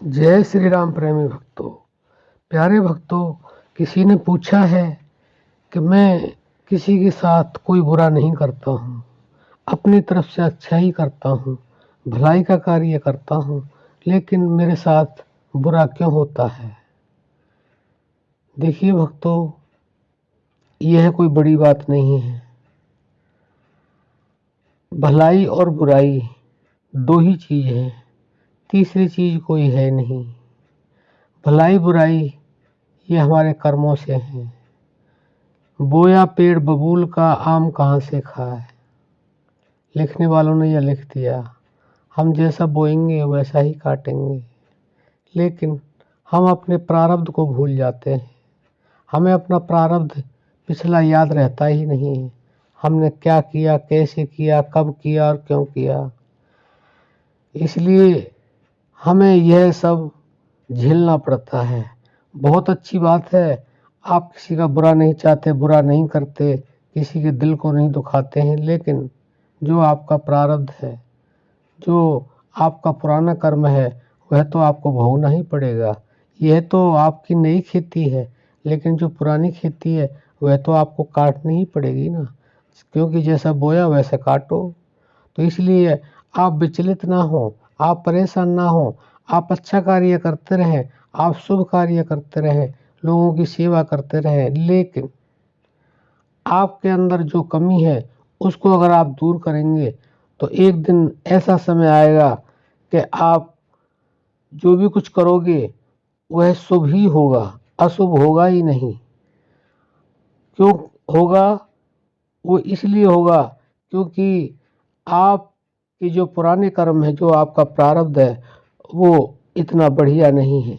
जय श्री राम प्रेमी भक्तों, प्यारे भक्तों। किसी ने पूछा है कि मैं किसी के साथ कोई बुरा नहीं करता हूँ, अपनी तरफ से अच्छा ही करता हूँ, भलाई का कार्य करता हूँ, लेकिन मेरे साथ बुरा क्यों होता है। देखिए भक्तों, यह कोई बड़ी बात नहीं है। भलाई और बुराई दो ही चीज़ है, तीसरी चीज़ कोई है नहीं। भलाई बुराई ये हमारे कर्मों से है। बोया पेड़ बबूल का, आम कहाँ से खाए। लिखने वालों ने यह लिख दिया, हम जैसा बोएंगे वैसा ही काटेंगे। लेकिन हम अपने प्रारब्ध को भूल जाते हैं। हमें अपना प्रारब्ध पिछला याद रहता ही नहीं है। हमने क्या किया, कैसे किया, कब किया और क्यों किया। इसलिए हमें यह सब झेलना पड़ता है। बहुत अच्छी बात है, आप किसी का बुरा नहीं चाहते, बुरा नहीं करते, किसी के दिल को नहीं दुखाते हैं, लेकिन जो आपका प्रारब्ध है, जो आपका पुराना कर्म है, वह तो आपको भोगना ही पड़ेगा। यह तो आपकी नई खेती है, लेकिन जो पुरानी खेती है वह तो आपको काटनी ही पड़ेगी ना, क्योंकि जैसा बोया वैसा काटो। तो इसलिए आप विचलित ना हो, आप परेशान ना हो, आप अच्छा कार्य करते रहें, आप शुभ कार्य करते रहें, लोगों की सेवा करते रहें। लेकिन आपके अंदर जो कमी है उसको अगर आप दूर करेंगे तो एक दिन ऐसा समय आएगा कि आप जो भी कुछ करोगे वह शुभ ही होगा, अशुभ होगा ही नहीं। क्यों होगा? वो इसलिए होगा क्योंकि आपके जो पुराने कर्म है, जो आपका प्रारब्ध है, वो इतना बढ़िया नहीं है।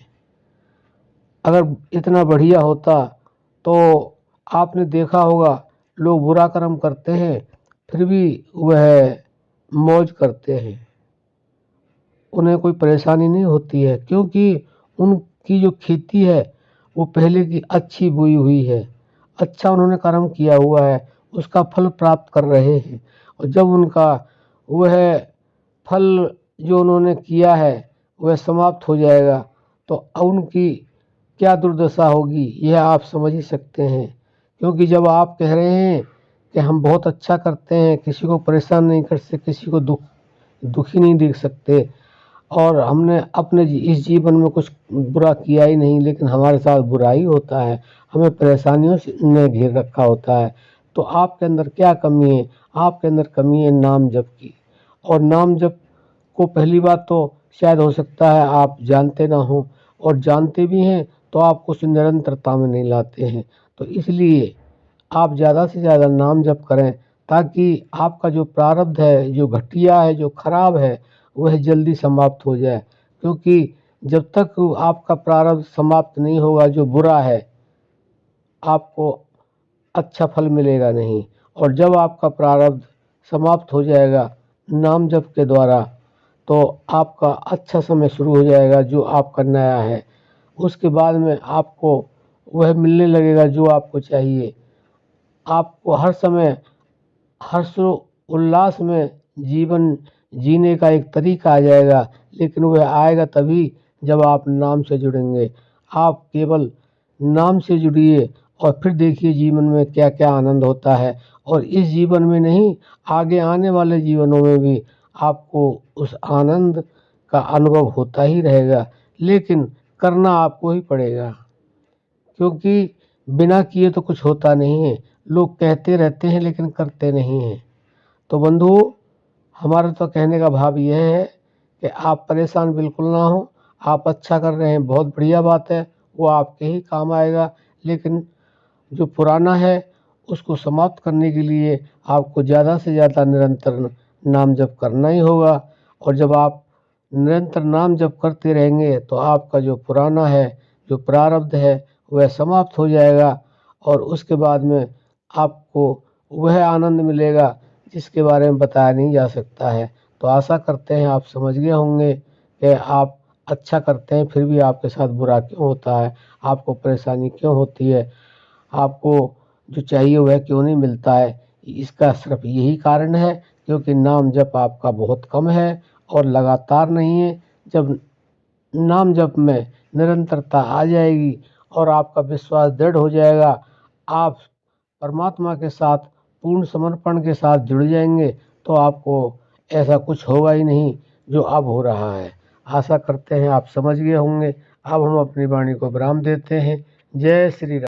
अगर इतना बढ़िया होता तो आपने देखा होगा, लोग बुरा कर्म करते हैं फिर भी वह मौज करते हैं, उन्हें कोई परेशानी नहीं होती है, क्योंकि उनकी जो खेती है वो पहले की अच्छी बोई हुई है, अच्छा उन्होंने कर्म किया हुआ है, उसका फल प्राप्त कर रहे हैं। और जब उनका वह फल जो उन्होंने किया है वह समाप्त हो जाएगा तो उनकी क्या दुर्दशा होगी, यह आप समझ ही सकते हैं। क्योंकि जब आप कह रहे हैं कि हम बहुत अच्छा करते हैं, किसी को परेशान नहीं कर सकते, किसी को दुखी नहीं देख सकते, और हमने अपने इस जीवन में कुछ बुरा किया ही नहीं, लेकिन हमारे साथ बुरा ही होता है, हमें परेशानियों से ने घेर रखा होता है, तो आपके अंदर क्या कमी है? आपके अंदर कमी है नाम जप की। और नाम जप को पहली बात तो शायद हो सकता है आप जानते ना हो, और जानते भी हैं तो आप उस निरंतरता में नहीं लाते हैं। तो इसलिए आप ज़्यादा से ज़्यादा नाम जप करें, ताकि आपका जो प्रारब्ध है, जो घटिया है, जो खराब है, वह जल्दी समाप्त हो जाए। क्योंकि जब तक आपका प्रारब्ध समाप्त नहीं होगा, जो बुरा है, आपको अच्छा फल मिलेगा नहीं। और जब आपका प्रारब्ध समाप्त हो जाएगा नाम जप के द्वारा, तो आपका अच्छा समय शुरू हो जाएगा, जो आपका नया है। उसके बाद में आपको वह मिलने लगेगा जो आपको चाहिए। आपको हर समय हर्ष उल्लास में जीवन जीने का एक तरीका आ जाएगा, लेकिन वह आएगा तभी जब आप नाम से जुड़ेंगे। आप केवल नाम से जुड़िए और फिर देखिए जीवन में क्या क्या आनंद होता है। और इस जीवन में नहीं, आगे आने वाले जीवनों में भी आपको उस आनंद का अनुभव होता ही रहेगा, लेकिन करना आपको ही पड़ेगा। क्योंकि बिना किए तो कुछ होता नहीं है। लोग कहते रहते हैं लेकिन करते नहीं हैं। तो बंधुओं, हमारा तो कहने का भाव यह है कि आप परेशान बिल्कुल ना हो। आप अच्छा कर रहे हैं, बहुत बढ़िया बात है, वो आपके ही काम आएगा। लेकिन जो पुराना है उसको समाप्त करने के लिए आपको ज़्यादा से ज़्यादा निरंतर नाम जप करना ही होगा। और जब आप निरंतर नाम जप करते रहेंगे तो आपका जो पुराना है, जो प्रारब्ध है, वह समाप्त हो जाएगा। और उसके बाद में आपको वह आनंद मिलेगा जिसके बारे में बताया नहीं जा सकता है। तो आशा करते हैं आप समझ गए होंगे कि आप अच्छा करते हैं फिर भी आपके साथ बुरा क्यों होता है, आपको परेशानी क्यों होती है, आपको जो चाहिए वह क्यों नहीं मिलता है। इसका सिर्फ यही कारण है क्योंकि नाम जप आपका बहुत कम है और लगातार नहीं है। जब नाम जप में निरंतरता आ जाएगी और आपका विश्वास दृढ़ हो जाएगा। आप परमात्मा के साथ पूर्ण समर्पण के साथ जुड़ जाएंगे तो आपको ऐसा कुछ होगा ही नहीं जो अब हो रहा है। आशा करते हैं आप समझ गए होंगे। अब हम अपनी वाणी को विराम देते हैं। जय श्री राम।